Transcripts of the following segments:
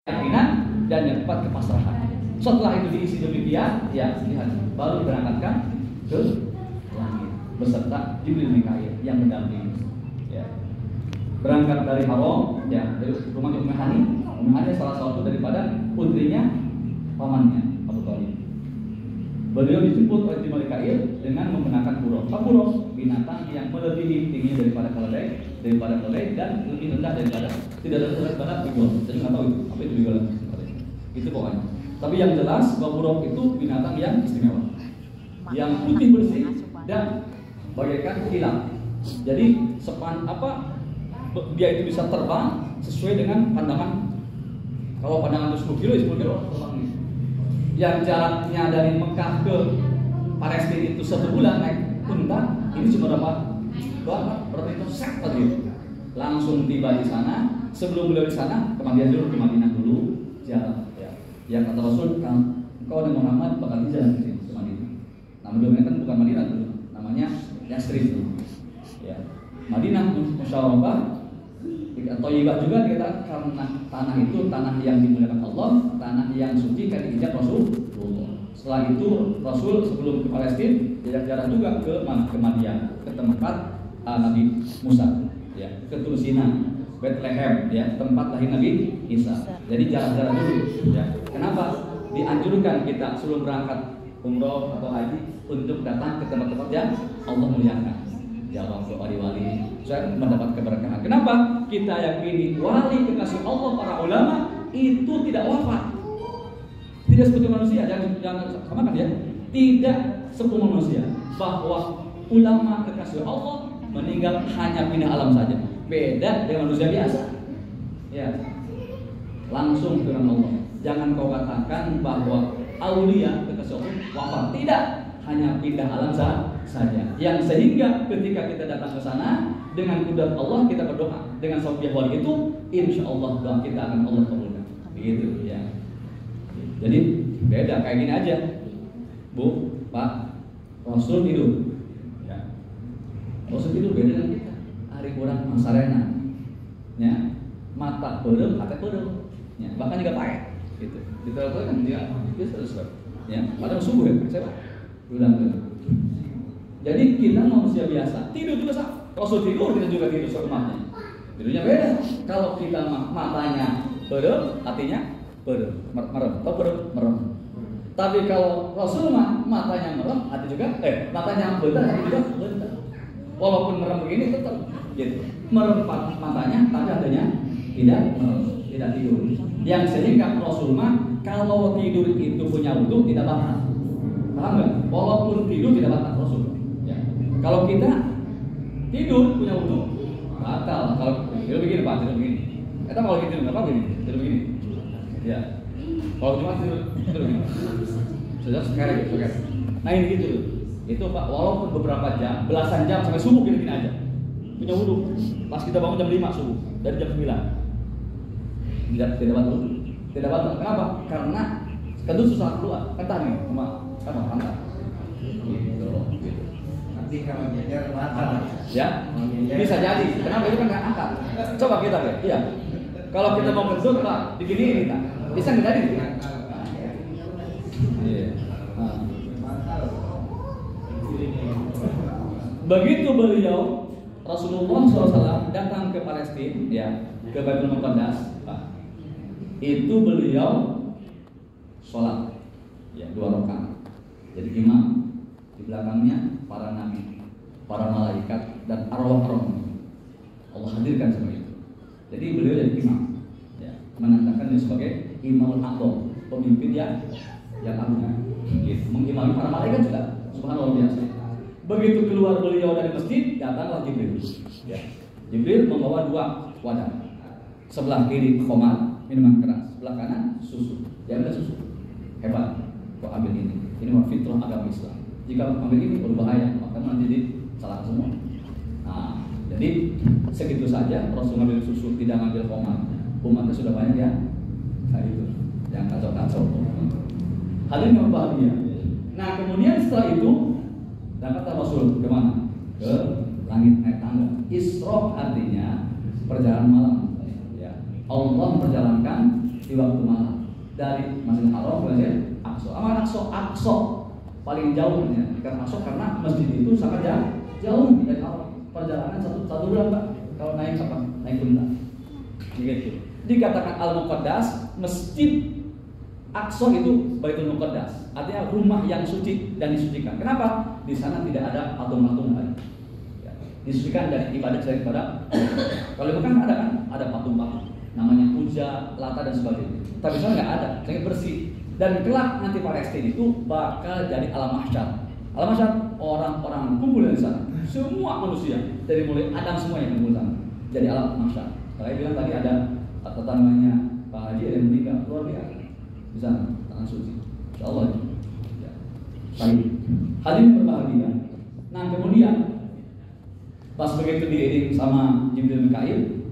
keyakinan dan yang keempat kepasrahan. Setelah itu diisi demikian, ya lihat, baru diberangkatkan ke langit beserta Jibril Mikail yang mendampingi. Ya. Berangkat dari Haram, ya, dari rumah Ummu Hani. Ummu Hani salah satu daripada putrinya pamannya Abu Thalib. Beliau dijemput oleh Jibril Mikail dengan menggunakan burung. Burung binatang yang melebihi tingginya daripada keledai dan lebih rendah daripada tidak ada barat bigol. Saya nggak tahu itu apa itu bigol. Itu pokoknya. Tapi yang jelas bahwa burung itu binatang yang istimewa, yang putih bersih dan bagaikan kilat. Jadi dia itu bisa terbang sesuai dengan pandangan. Kalau pandangan itu 10 kilo terbang. Yang jaraknya dari Mekah ke Palestina itu 1 bulan naik unta, ini cuma berapa itu set tadi. Langsung tiba di sana. Sebelum beliau di sana, ke Madinah dulu jalan. Yang kata Rasul, engkau dan Muhammad bakal jalan ke Madinah. Nama beliau kan bukan Madinah dulu, namanya Yasrib dulu. Ya. Madinah Musyawarah, Thayyibah juga dikatakan karena tanah itu tanah yang dimuliakan Allah, tanah yang suci kan diinjak Rasulullah. Setelah itu Rasul sebelum ke Palestina jarak-jarak juga ke Madian, ke tempat Nabi Musa, ya, ke Tursina, Bethlehem, ya, tempat lahir Nabi Isa. Jadi jarak-jarak dulu, ya. Kenapa dianjurkan kita sebelum berangkat umroh atau haji untuk datang ke tempat-tempat yang Allah muliakan? Jawab ke wali-wali, saya mendapat keberkahan. Kenapa? Kita yakini wali kekasih Allah, para ulama itu tidak wafat. Tidak seperti manusia, jangan samakan ya. Tidak seperti manusia. Bahwa ulama kekasih Allah meninggal hanya pindah alam saja. Beda dengan manusia biasa. Ya. Langsung dengan Allah. Jangan kau katakan bahwa aulia kekasih Allah wafat. Tidak, hanya pindah alam saja. Yang sehingga ketika kita datang ke sana dengan kudrat Allah kita berdoa dengan sauqiyah wali itu, insya Allah doa kita akan Allah kabulkan. Begitu ya. Jadi beda kayak gini aja, Bu, Pak, Rasul tidur. Ya. Rasul tidur beda dengan kita. Hari kurang masarena, ya, mata perem, hati perem, ya, bahkan juga payah. Gitu. Kita kan dia terus, ya, padahal subuh ya, saya ulang dulu. Jadi kita manusia biasa, tidur juga sama. Rasul tidur, kita juga tidur sama. Tidurnya beda. Kalau kita matanya perem, hatinya merem, atau merem. Tapi kalau Rasul matanya merem, hati juga, matanya bentar, hati juga bentar. Walaupun merem begini tetap gitu. Merem matanya, tapi hatinya tidak tidur. Yang sehingga Rasul kalau tidur itu punya wudu tidak batal. Paham nggak? Walaupun tidur tidak batal Rasul. Ya. Kalau kita tidur punya wudu batal. Kalau tidur begini Pak, tidur begini. Kita kalau tidur nggak apa begini, tidur begini. Ya. Kalau cuma tidur begini. Sudah sekarang. Nah ini gitu. Itu Pak, walaupun beberapa jam, belasan jam sampai subuh gini aja. Punya wudu. Pas kita bangun jam 5 subuh dari jam 9. Tidak batal. Tidak batal. Kenapa? Karena kedua susah keluar. Kata nih, sama angkat. Gitu. Nanti kalau jajar batal. Ya, bisa jadi. Kenapa itu kan nggak angkat? Coba kita lihat. Iya. Kalau kita mau gendut Pak, diginiin kita. Bisa nggak jadi? Iya. Begitu beliau Rasulullah SAW datang ke Palestina, ya, ke Baitul Muqaddas, itu beliau sholat, ya, 2 rakaat. Jadi imam, di belakangnya para nabi, para malaikat dan arwah-arwah. Allah hadirkan semua itu. Jadi beliau jadi imam, ya, menandakan dia sebagai imamul a'dham, pemimpin yang agung, gitu. Mengimami para malaikat juga, subhanallah biasa. Begitu keluar beliau dari masjid, datanglah Jibril. Ya. Jibril membawa 2 wadah. Sebelah kiri khamar, minuman keras, sebelah kanan susu. Jangan ada susu. Hebat. Kau ambil ini. Ini memang fitrah agama Islam. Jika ambil ini berbahaya, maka nanti jadi salah semua. Nah, jadi segitu saja. Rasul ngambil susu, tidak ngambil khamar. Umatnya sudah banyak ya. Kayak itu. Yang kacau-kacau. Hal ini bahagia. Nah, kemudian setelah itu dan kata Rasul kemana? Ke langit naik tangga. Isra artinya perjalanan malam. Ya. Allah memperjalankan di waktu malam dari Masjidil Haram ke Masjid Aqsa. Amal Aqsa paling jauh ya, karena Aqsa karena masjid itu sangat jauh dari Haram. Perjalanan satu bulan Pak. Kalau naik apa? Naik unta. Begitu. Dikatakan Al-Muqaddas, Masjid Aqsa itu Baitul Muqaddas, artinya rumah yang suci dan disucikan. Kenapa? Di sana tidak ada patung-patung lagi. Ya, disucikan dari ibadah selain ibadah. Kalau bukan ada kan? Ada patung-patung. Namanya puja, lata dan sebagainya. Tapi sana nggak ada, sangat bersih. Dan kelak nanti Palestina itu bakal jadi alam mahsyar. Alam mahsyar orang-orang kumpul di sana. Semua manusia dari mulai Adam semua yang kumpul sana. Jadi alam mahsyar. Saya bilang tadi ada tetangganya Pak Haji ada yang meninggal luar biasa. Di sana, tangan suci. Insyaallah. Ya. Baik. Hadirin berbahagia. Nah, kemudian pas begitu diiring sama Jibril Mikail,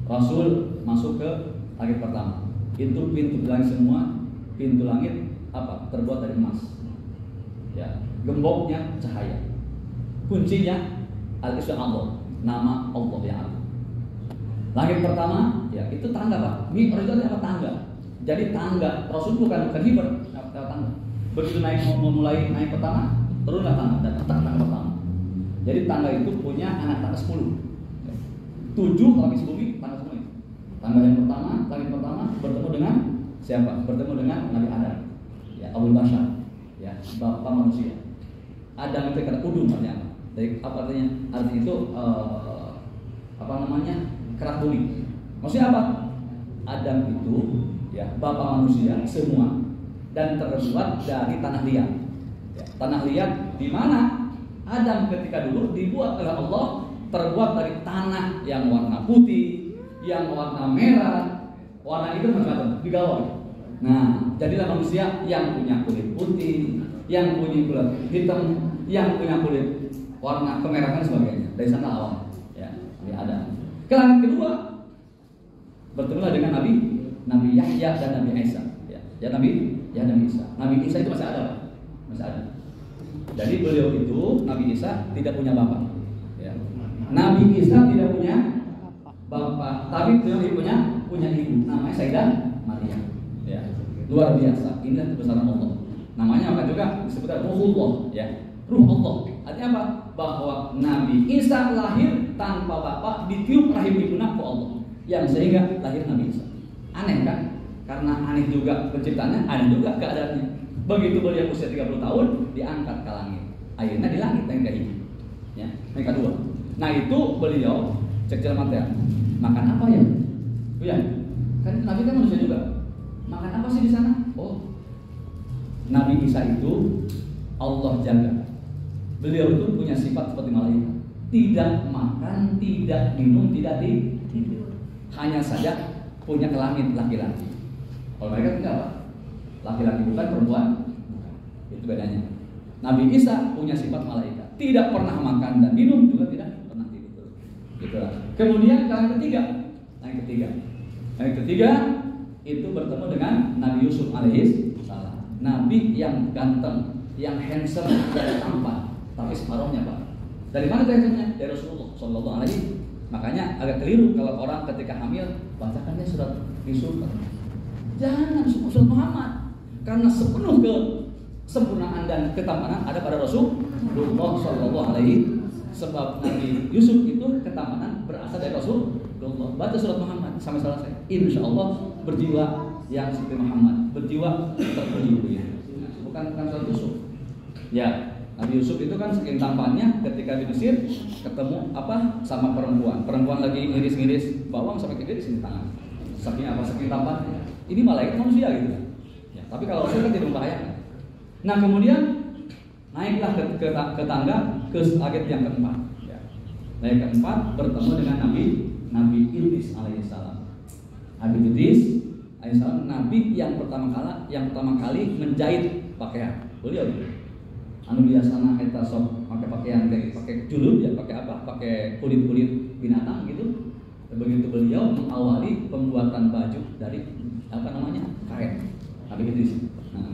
Rasul masuk ke langit pertama. Itu pintu langit semua, pintu langit apa? Terbuat dari emas. Ya, gemboknya cahaya. Kuncinya Al-Isra Allah, nama Allah yang ada. Langit pertama, ya itu tangga Pak. Mi'raj itu apa? Tangga. Jadi tangga, Rasul bukan hiber, tangga. Begitu naik mulai naik pertama, turunlah tangga dan tangga pertama. Jadi tangga itu punya anak tangga 10. 7 lapis bumi, tangga semua. Tangga yang pertama, langit pertama bertemu dengan siapa? Bertemu dengan Nabi Adam. Ya, Abul Bashar. Ya, bapak manusia. Adam itu kata udum artinya apa? Dari apa artinya? Artinya itu apa namanya? Kerak bumi. Maksudnya apa? Adam itu ya bapak manusia semua dan terbuat dari tanah liat. Ya, tanah liat di mana Adam ketika dulu dibuat oleh Allah terbuat dari tanah yang warna putih, yang warna merah, warna itu macam-macam digalau. Nah, jadilah manusia yang punya kulit putih, yang punya kulit hitam, yang punya kulit warna kemerahan sebagainya. Dari sana awal, ya, Nabi Adam. Kelangan kedua bertemulah dengan Nabi Yahya dan Nabi Isa. Ya Nabi Isa. Nabi Isa itu masih ada, Pak. Masih ada. Jadi beliau itu Nabi Isa tidak punya bapak. Ya. Nabi Isa tidak punya bapak, tapi beliau punya ibu. Namanya Sayyidah Maryam. Ya. Luar biasa. Inilah kebesaran Allah. Namanya akan juga disebut Ruhullah. Ya. Ruh Allah. Artinya apa? Bahwa Nabi Isa lahir tanpa bapak, ditiup rahim ibunda ke Allah. Yang sehingga lahir Nabi Isa. Aneh kan? Karena aneh juga penciptaannya, aneh juga keadaannya. Begitu beliau usia 30 tahun, diangkat ke langit. Akhirnya di langit yang hidup. Ya, yang kedua. Nah itu beliau cek mata. Makan apa ya? Oh ya, kan Nabi kan manusia juga. Makan apa sih di sana? Oh, Nabi Isa itu Allah jaga. Beliau itu punya sifat seperti malaikat. Tidak makan, tidak minum, tidak tidur. Hanya saja punya kelamin laki-laki. Kalau mereka enggak, Pak. Laki-laki bukan, perempuan. Itu bedanya. Nabi Isa punya sifat malaikat. Tidak pernah makan dan minum, juga tidak pernah tidur. Itulah. Kemudian yang ketiga itu bertemu dengan Nabi Yusuf alaihissalam. Nabi yang ganteng, yang handsome dan tampan. Tapi separuhnya Pak. Dari mana handsome-nya? Dari Rasulullah Sallallahu Alaihi. Makanya agak keliru kalau orang ketika hamil bacakan dia surat Yusuf. Jangan surat Muhammad. Karena sepenuh kesempurnaan dan ketampanan ada pada Rasulullah Sallallahu Alaihi. Sebab Nabi Yusuf itu ketampanan berasal dari Rasulullah. Baca surat Muhammad sampai selesai. Insya Allah berjiwa yang seperti Muhammad, berjiwa terpenuhi. Bukan surat Yusuf. Ya, Nabi Yusuf itu kan saking tampannya ketika di Mesir ketemu apa sama perempuan. Perempuan lagi ngiris-ngiris bawang sampai ke sini tangan. Saking apa? Saking tampannya. Ini malaikat manusia gitu. Ya, tapi kalau Rasul kan tidak membahayakan. Nah kemudian naiklah ke tangga ke ayat yang keempat. Ya. Ayat keempat bertemu dengan Nabi Idris alaihissalam. Nabi Idris alaihissalam Nabi yang pertama kali menjahit pakaian. Beliau anu biasanya kita sok pakai pakaian pakai julub ya, pakai apa? Pakai kulit binatang gitu. Begitu beliau mengawali pembuatan baju dari apa namanya? Karet. Nabi Idris. Nah,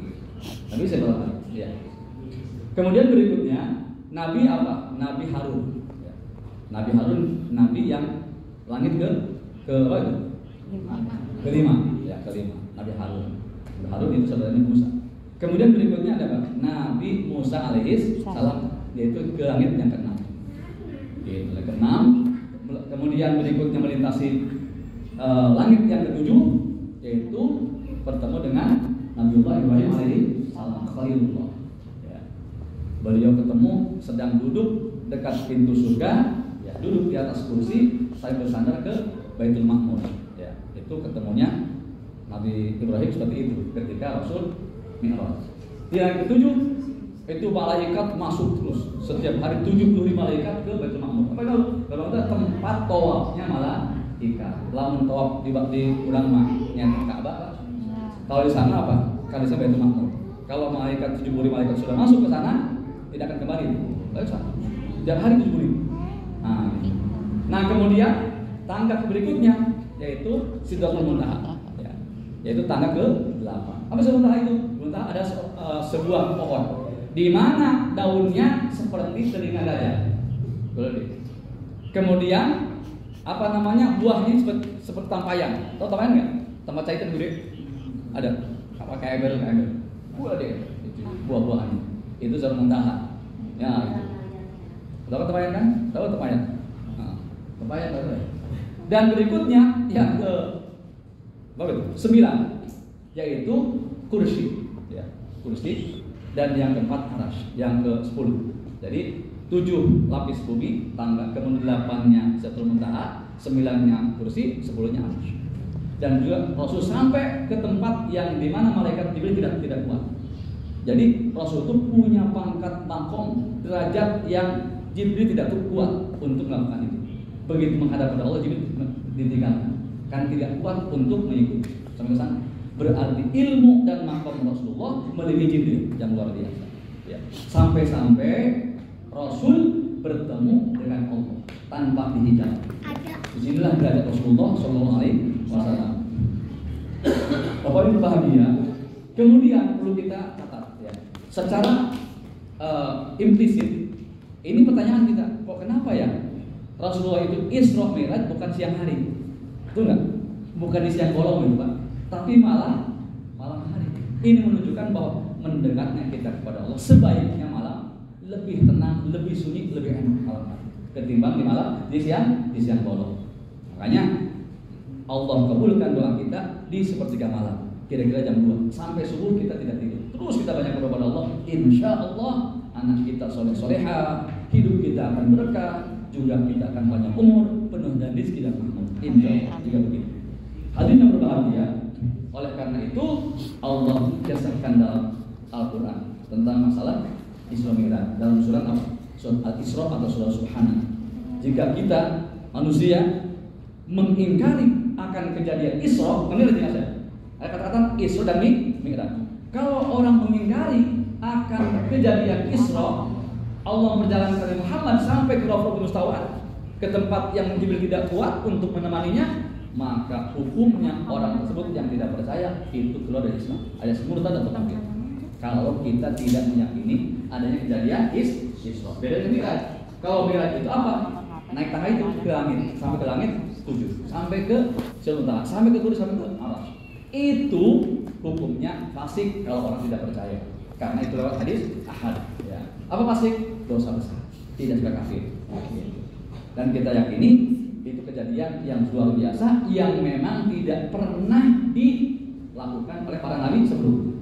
Nabi saya berapa? Ya. Kemudian berikutnya Nabi apa? Nabi Harun. Ya. Nabi Harun, Nabi yang langit ke apa itu? Kelima. Ya. kelima, Nabi Harun. Nabi Harun itu saudaranya Musa. Kemudian berikutnya ada apa? Nabi Musa alaihis salam, yaitu ke langit yang ke-6. Ke-6. Kemudian berikutnya melintasi langit yang ke-7, yaitu bertemu dengan Nabiullah Ibrahim alaihi salam, Khalilullah. Ya. Beliau ketemu sedang duduk dekat pintu surga, ya, duduk di atas kursi, saya bersandar ke Baitul Ma'mur. Ya, itu ketemunya Nabi Ibrahim seperti itu ketika Rasul Mi'raj. Yang ke-7 itu malaikat masuk terus. Setiap hari 70.000 malaikat ke Baitul Ma'mur. Apa itu? Kalau itu tempat tawafnya malaikat. Lamun tawaf di urang mah nyata Ka'bah. Kalau di sana apa? Kalau di sana Baitul Ma'mur. Kalau malaikat 70.000 malaikat sudah masuk ke sana, tidak akan kembali. Baik sana. Setiap hari 70.000. Nah, kemudian tangga berikutnya yaitu Sidratul Muntaha. Ya. Yaitu tangga ke-8. Apa Sidratul Muntaha itu? Muntaha ada sebuah pohon di mana daunnya seperti telinga gajah. Kemudian apa namanya? Buahnya seperti tampayan. Tahu tampayan enggak? Tempat cahitan gede. Ada. Apa kayak ember. Buah deh. Itu buah-buahan. Itu Sidratul Muntaha. Ya. Tahu tampayan kan? Tahu tampayan. Tampayan tahu. Dan berikutnya yang ke 9 yaitu kursi, ya, kursi. Dan yang keempat arasy, yang ke-10. Jadi 7 lapis bumi, tangga, kemudian 8-nya Sidratul Muntaha, 9-nya kursi, 10-nya arasy. Dan juga Rasul sampai ke tempat yang di mana malaikat Jibril tidak kuat. Jadi Rasul itu punya pangkat makom, derajat yang Jibril tidak kuat untuk melakukan itu. Begitu menghadap pada Allah, Jibril ditinggalkan, kan tidak kuat untuk mengikuti. Sampai ke sana. Berarti ilmu dan makom Rasulullah melebihi Jibril yang luar biasa. Ya. Sampai-sampai Rasul bertemu dengan Allah tanpa dihijab. Disinilah derajat Rasulullah Shallallahu Alaihi Wasallam. Bapak Ibu bahagia. Kemudian perlu kita catat, ya. Secara implisit, ini pertanyaan kita, kok kenapa ya Rasulullah itu Isra Mi'raj bukan siang hari? Betul nggak? Bukan di siang bolong itu, Pak. Tapi malam hari. Ini menunjukkan bahwa mendekatnya kita kepada Allah sebaiknya malam, lebih tenang, lebih sunyi, lebih enak malam hari ketimbang di siang bolong. Makanya Allah kabulkan doa kita di sepertiga malam, kira-kira jam 2 sampai subuh kita tidak tidur. Terus kita banyak berdoa kepada Allah. Insya Allah anak kita soleh-soleha, hidup kita akan berkah, juga kita akan banyak umur, penuh dan rezeki dan makmur. Insya Allah juga begitu. Hadirin yang berbahagia. Oleh karena itu Allah kisahkan dalam Al-Quran tentang masalah Isra Mi'raj dalam surat apa? Surat Al-Isra atau surat Subhana. Jika kita manusia mengingkari akan kejadian Isra, ini artinya saya. Ada kata-kata Isra dan Mi'raj. Kalau orang mengingkari akan kejadian Isra, Allah menjalankan Muhammad sampai ke Rafiqul Mustawaa, ke tempat yang Jibril tidak kuat untuk menemaninya, maka hukumnya orang tersebut yang tidak percaya itu keluar dari Islam, alias murtad atau kafir. Kalau kita tidak meyakini adanya kejadian Isra. Beda dengan Mi'raj. Kalau Mi'raj itu apa? Naik tangga itu ke langit, sampai ke langit 7, sampai ke Sidratul, sampai ke kursi, sampai ke arasy. Itu hukumnya fasik kalau orang tidak percaya. Karena itu lewat hadis ahad. Ya. Apa fasik? Dosa besar. Tidak suka kafir. Dan kita yakini itu kejadian yang luar biasa yang memang tidak pernah dilakukan oleh para nabi sebelumnya.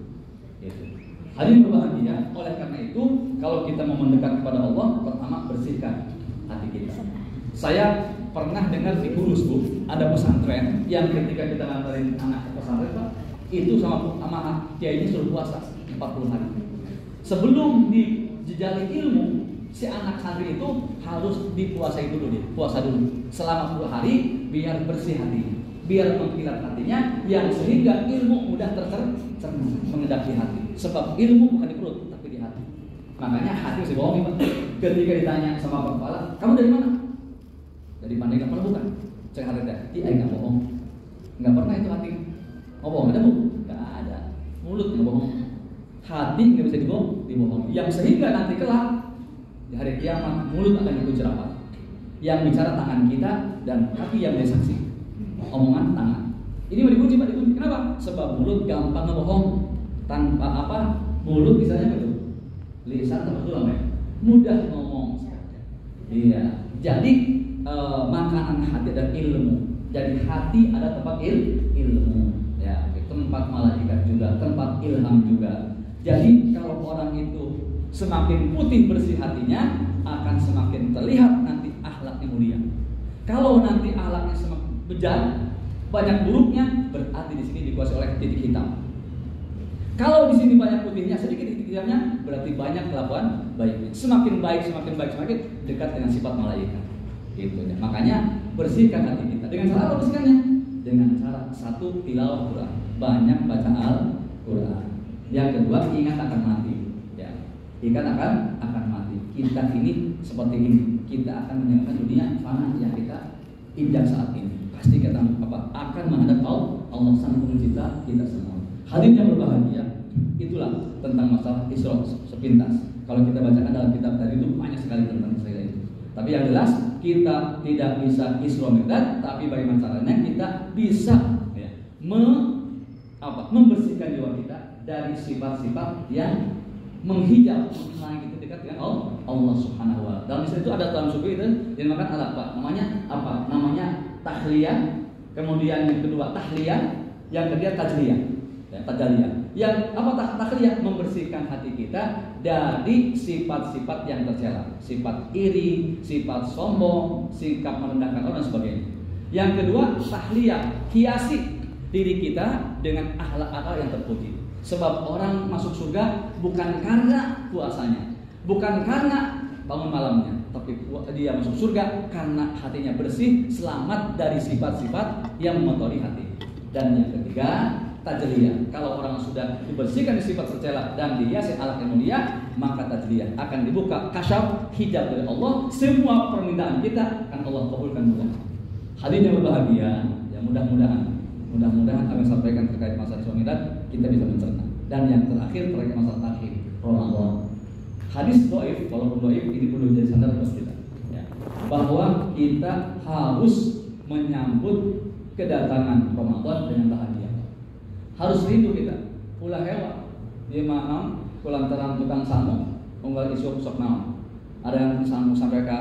Hadirin berbahagia. Oleh karena itu, kalau kita mau mendekat kepada Allah, pertama bersihkan hati kita. Saya pernah dengar di Kurus, Bu, ada pesantren yang ketika kita nganterin anak ke pesantren, Pak, itu sama kiainya suruh puasa 40 hari. Sebelum dijejali ilmu, si anak santri itu harus dipuasai dulu, puasa dulu selama 10 hari biar bersih hati, biar mengkilat hatinya, yang sehingga ilmu mudah tercerna mengendaki hati. Sebab ilmu bukan di perut tapi di hati. Makanya hati masih bohong, Pak. Ketika ditanya sama kepala, kamu dari mana? Dari Pandeglang. Pernah bukan? Cek hati dia, iya nggak bohong, nggak pernah itu hati. Oh bohong ada, Bu? Nggak ada. Mulut nggak bohong, hati nggak bisa dibohong. Yang sehingga nanti kelak di hari kiamat mulut akan dikunci rapat. Yang bicara tangan kita dan hati yang menjadi saksi. Omongan tangan. Ini mau dikunci, Pak, dikunci. Kenapa? Sebab mulut gampang ngebohong. Tanpa apa? Mulut misalnya betul. Lisan apa tuh namanya? Mudah ngomong. Iya. Jadi makanan hati dan ilmu. Jadi hati ada tempat ilmu. Ya, tempat malaikat juga, tempat ilham juga. Jadi kalau orang itu semakin putih bersih hatinya, akan semakin terlihat nanti akhlaknya mulia. Kalau nanti akhlaknya semakin bejat, banyak buruknya, berarti di sini dikuasai oleh titik hitam. Kalau di sini banyak putihnya, sedikit titik hitamnya, berarti banyak kelakuan baiknya. Semakin baik, semakin dekat dengan sifat malaikat. Gitu ya. Makanya bersihkan hati kita. Dengan cara apa bersihkannya? Dengan cara satu, tilawah Quran, banyak baca Al-Quran. Yang kedua, ingat akan mati. Ya, ingat akan mati. Kita ini seperti ini, kita akan meninggalkan dunia fana yang kita injak saat ini. Pasti kita akan menghadap Allah Sang Pencipta kita semua. Hadirin yang berbahagia, itulah tentang masalah Isra sepintas. Kalau kita bacakan dalam kitab tadi itu banyak sekali tentang masalah itu. Tapi yang jelas kita tidak bisa Isra Mi'raj, tapi bagaimana caranya kita bisa ya, membersihkan jiwa kita dari sifat-sifat yang menghijab menghalangi kita dekat dengan Allah Subhanahu wa taala. Dalam istilah itu ada dalam suku itu dinamakan apa? Namanya tahliyah, kemudian yang kedua tahliyah, yang ketiga tajliyah. Ya, tajliyah. Yang apa tahliyah? Membersihkan hati kita dari sifat-sifat yang tercela, sifat iri, sifat sombong, sikap merendahkan orang dan sebagainya. Yang kedua tahliyah, hiasi diri kita dengan akhlak-akhlak yang terpuji. Sebab orang masuk surga bukan karena puasanya, bukan karena bangun malamnya, tapi dia masuk surga karena hatinya bersih, selamat dari sifat-sifat yang mengotori hati. Dan yang ketiga, tajliyah. Kalau orang sudah dibersihkan dari sifat tercela dan dihiasi akhlak yang mulia, maka tajliyah akan dibuka kasyaf, hijab dari Allah. Semua permintaan kita akan Allah kabulkan mudah. Hadirin yang berbahagia, ya mudah-mudahan apa yang sampaikan terkait masalah Isra Mi'raj kita bisa mencerna. Dan yang terakhir terkait masalah akhir Ramadan. Hadis dhaif, walaupun dhaif ini perlu jadi standar buat kita. Ya. Bahwa kita harus menyambut kedatangan Ramadan dengan bahagia. Harus rindu kita. Ulah hewa di mana kulantaran tukang sangu unggal isu sok naon. Ada yang sangu sampai ke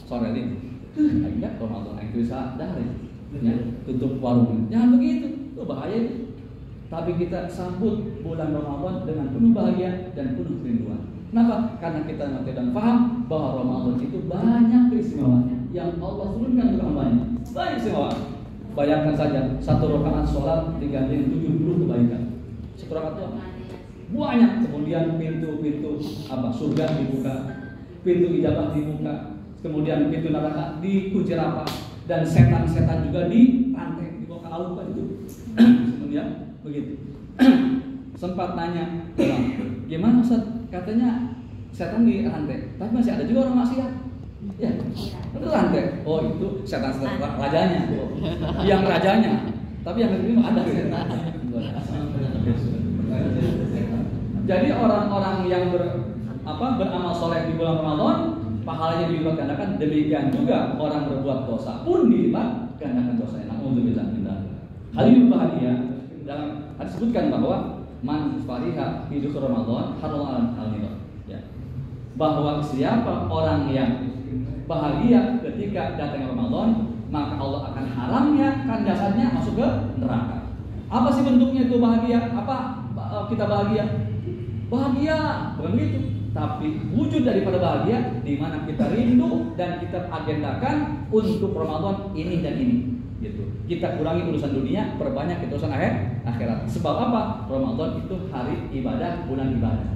sore ini. Aja Ramadan itu bisa dari ya, tutup warung. Jangan begitu, itu bahaya. Tapi kita sambut bulan Ramadan dengan penuh bahagia dan penuh kerinduan. Kenapa? Karena kita ngerti dan paham bahwa Ramadan itu banyak keistimewaannya yang Allah turunkan untuk hambanya. Banyak istimewa. Bayangkan saja satu rakaat sholat diganti 70 kebaikan. Satu rakaat itu banyak. Kemudian pintu-pintu surga dibuka, pintu ijabah dibuka, kemudian pintu neraka dikunci rapat, dan setan-setan juga dirantai, dibawa ke alupa itu. Kemudian begitu. Sempat nanya, gimana Ustaz? Katanya setan dirantai, tapi masih ada juga orang maksiat. Ya, itu rantai. Oh itu setan-setan rajanya, yang rajanya. Tapi yang kedua ada setan. Jadi orang-orang yang beramal soleh di bulan Ramadan, pahalanya dilipat gandakan. Demikian juga orang berbuat dosa pun dilipat gandakan dosanya. Alhamdulillah. Hal ini bahagia. Dalam disebutkan bahwa man fariha hidup Ramadan haram al-nidar. Ya. Bahwa siapa orang yang bahagia ketika datang Ramadan, maka Allah akan haramnya kan jasadnya masuk ke neraka. Apa sih bentuknya itu bahagia? Apa kita bahagia? Bahagia bukan begitu, tapi wujud daripada bahagia di mana kita rindu dan kita agendakan untuk Ramadan ini dan ini. Gitu. Kita kurangi urusan dunia, perbanyak urusan akhirat. Sebab apa? Ramadan itu hari ibadah, bulan ibadah.